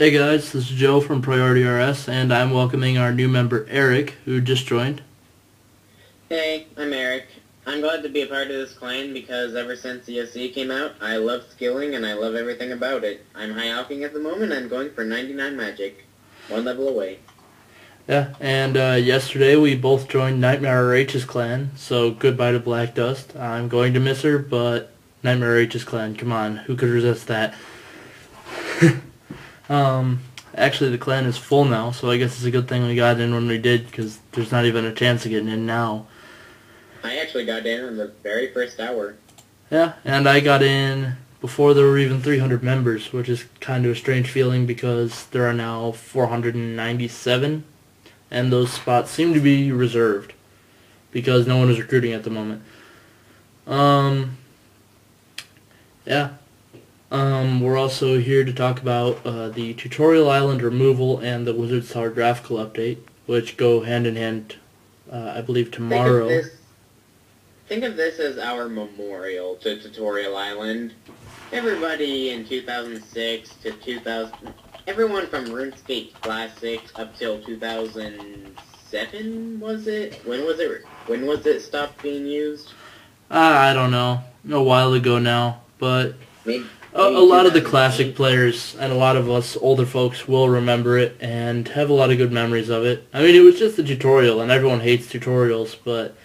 Hey guys, this is Joe from Priorityrs, and I'm welcoming our new member Eric, who just joined. Hey, I'm Eric. I'm glad to be a part of this clan because ever since ESC came out, I love skilling and I love everything about it. I'm high alching at the moment. I'm going for 99 magic, one level away. Yeah, and yesterday we both joined NightmareRH's clan, so goodbye to Black Dust. I'm going to miss her, but NightmareRH's clan, come on, who could resist that? Actually the clan is full now, so I guess it's a good thing we got in when we did, because there's not even a chance of getting in now. I actually got in the very first hour. Yeah, and I got in before there were even 300 members, which is kind of a strange feeling because there are now 497, and those spots seem to be reserved because no one is recruiting at the moment. Yeah. We're also here to talk about the Tutorial Island removal and the Wizard's Tower Draft Club update, which go hand in hand, I believe, tomorrow. Think of this as our memorial to Tutorial Island. Everybody in 2006 to 2000... Everyone from RuneScape Classic up till 2007, was it? When was it stopped being used? I don't know. A while ago now, but... Maybe a lot of the classic players and a lot of us older folks will remember it and have a lot of good memories of it. I mean, it was just a tutorial, and everyone hates tutorials, but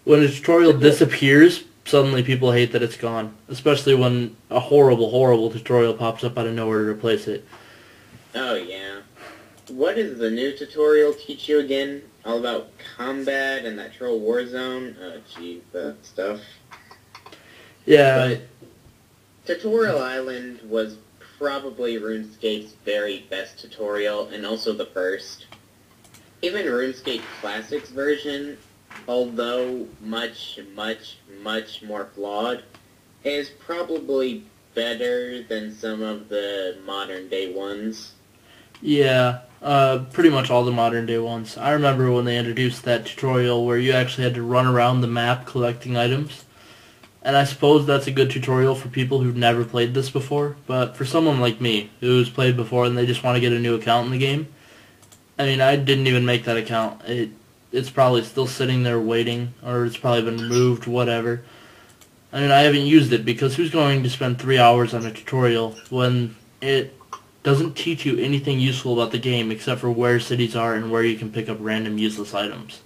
when a tutorial disappears, suddenly people hate that it's gone, especially when a horrible, horrible tutorial pops up out of nowhere to replace it. Oh, yeah. What does the new tutorial teach you again? All about combat and that troll war zone? Oh, gee, that stuff. Yeah. But Tutorial Island was probably RuneScape's very best tutorial, and also the first. Even RuneScape Classic's version, although much, much, much more flawed, is probably better than some of the modern-day ones. Yeah, pretty much all the modern-day ones. I remember when they introduced that tutorial where you actually had to run around the map collecting items. And I suppose that's a good tutorial for people who've never played this before, but for someone like me, who's played before and they just want to get a new account in the game, I mean, I didn't even make that account. It's probably still sitting there waiting, or it's probably been removed, whatever. I mean, I haven't used it because who's going to spend 3 hours on a tutorial when it doesn't teach you anything useful about the game except for where cities are and where you can pick up random useless items?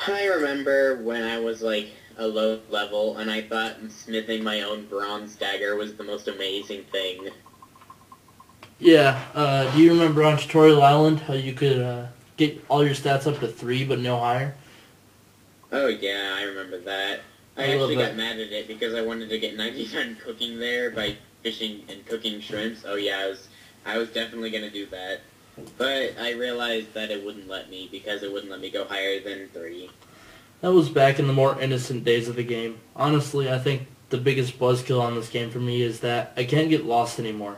I remember when I was like a low level and I thought smithing my own bronze dagger was the most amazing thing. Yeah, do you remember on Tutorial Island how you could get all your stats up to 3 but no higher? Oh yeah, I remember that. I actually got mad at it because I wanted to get 99 cooking there by fishing and cooking shrimps. Oh yeah, I was definitely going to do that. But I realized that it wouldn't let me because it wouldn't let me go higher than 3. That was back in the more innocent days of the game. Honestly, I think the biggest buzzkill on this game for me is that I can't get lost anymore.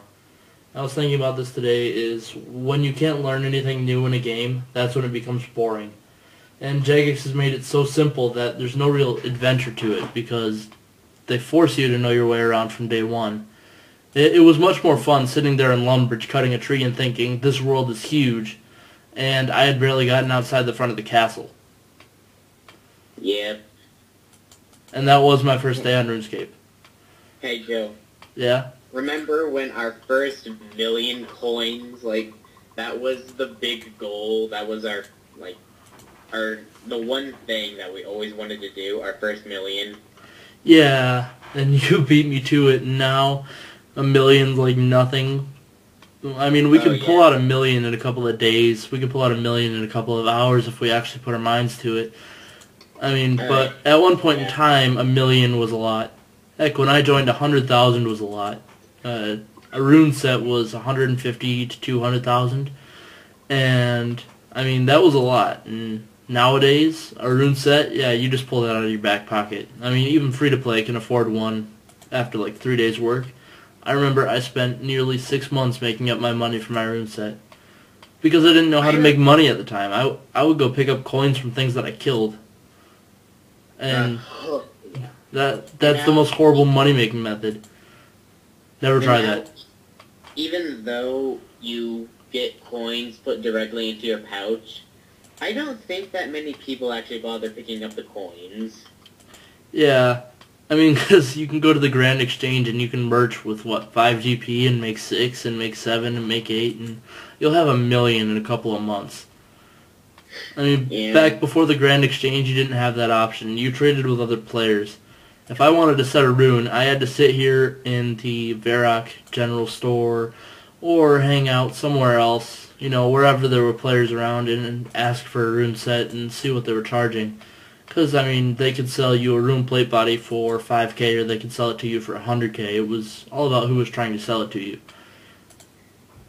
I was thinking about this today is when you can't learn anything new in a game, that's when it becomes boring. And Jagex has made it so simple that there's no real adventure to it because they force you to know your way around from day one. It was much more fun sitting there in Lumbridge cutting a tree and thinking, this world is huge, and I had barely gotten outside the front of the castle. Yeah. And that was my first day on RuneScape. Hey, Joe. Yeah? Remember when our first million coins, that was the big goal, that was the one thing that we always wanted to do, our first million? Yeah, and you beat me to it, and now a million's like nothing. I mean, we can pull out a million in a couple of days. We can pull out a million in a couple of hours if we actually put our minds to it. I mean, but at one point in time, a million was a lot. Heck, when I joined, 100,000 was a lot. A rune set was 150 to 200,000, and I mean that was a lot. And nowadays, a rune set, yeah, you just pull that out of your back pocket. I mean, even free to play can afford one after like 3 days' work. I remember I spent nearly 6 months making up my money for my rune set because I didn't know how to make money at the time. I would go pick up coins from things that I killed, and that's the most horrible money making method. Never try that. even though you get coins put directly into your pouch, I don't think that many people actually bother picking up the coins. Yeah, I mean, because you can go to the Grand Exchange and you can merge with, what, 5 GP and make 6 and make 7 and make 8, and you'll have 1,000,000 in a couple of months. I mean, Yeah. back before the Grand Exchange, you didn't have that option. You traded with other players. If I wanted to set a rune, I had to sit here in the Varrock General Store or hang out somewhere else, you know, wherever there were players around, and ask for a rune set and see what they were charging. Because, I mean, they could sell you a rune plate body for 5k or they could sell it to you for 100k. It was all about who was trying to sell it to you.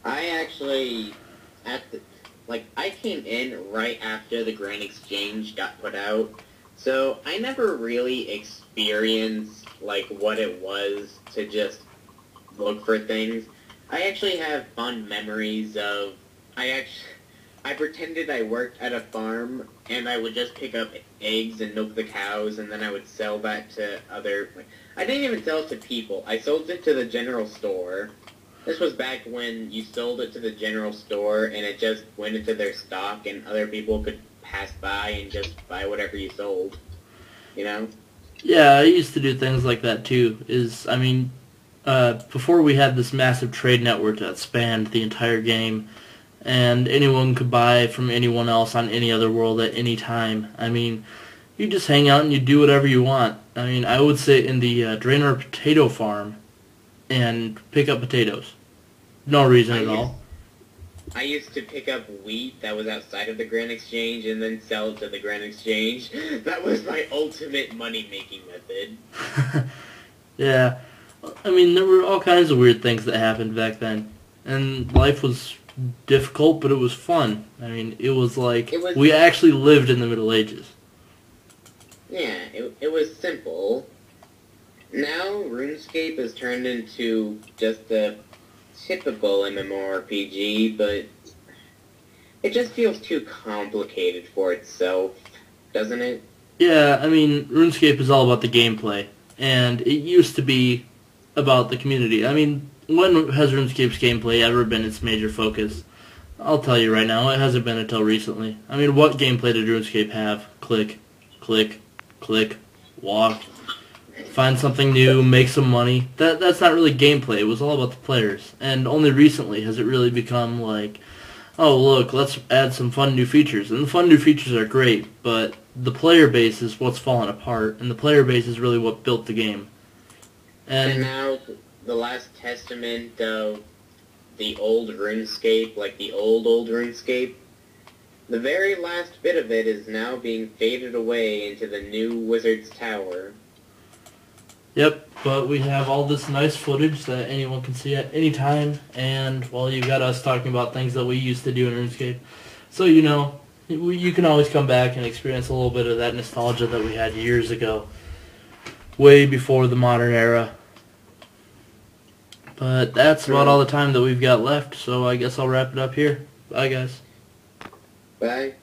I actually, I came in right after the Grand Exchange got put out, so I never really experienced, like, what it was to just look for things. I actually have fond memories of, I pretended I worked at a farm, and I would just pick up eggs and milk the cows, and then I would sell that to I didn't even sell it to people. I sold it to the general store. This was back when you sold it to the general store, and it just went into their stock, and other people could pass by and just buy whatever you sold. You know? Yeah, I used to do things like that too. Before we had this massive trade network that spanned the entire game, and anyone could buy from anyone else on any other world at any time. I mean, you just hang out and you do whatever you want. I mean, I would sit in the Drainer potato farm and pick up potatoes. No reason at all. I used to pick up wheat that was outside of the Grand Exchange and then sell it to the Grand Exchange. That was my ultimate money-making method. Yeah. I mean, there were all kinds of weird things that happened back then. And life was difficult, but it was fun. I mean, it was like we actually lived in the Middle Ages. Yeah, it was simple. Now, RuneScape has turned into just a typical MMORPG, but it just feels too complicated for itself, doesn't it? Yeah, I mean, RuneScape is all about the gameplay, and it used to be about the community. I mean, when has RuneScape's gameplay ever been its major focus? I'll tell you right now, it hasn't been until recently. I mean, what gameplay did RuneScape have? Click, click, click, walk, find something new, make some money. That's not really gameplay. It was all about the players. And only recently has it really become like, oh, look, let's add some fun new features. And the fun new features are great, but the player base is what's fallen apart, and the player base is really what built the game. And now, the last testament of the old RuneScape, like the old RuneScape, the very last bit of it is now being faded away into the new Wizard's Tower. Yep, but we have all this nice footage that anyone can see at any time, and, well, you got us talking about things that we used to do in RuneScape. So, you know, you can always come back and experience a little bit of that nostalgia that we had years ago, way before the modern era. But that's about all the time that we've got left, so I guess I'll wrap it up here. Bye, guys. Bye.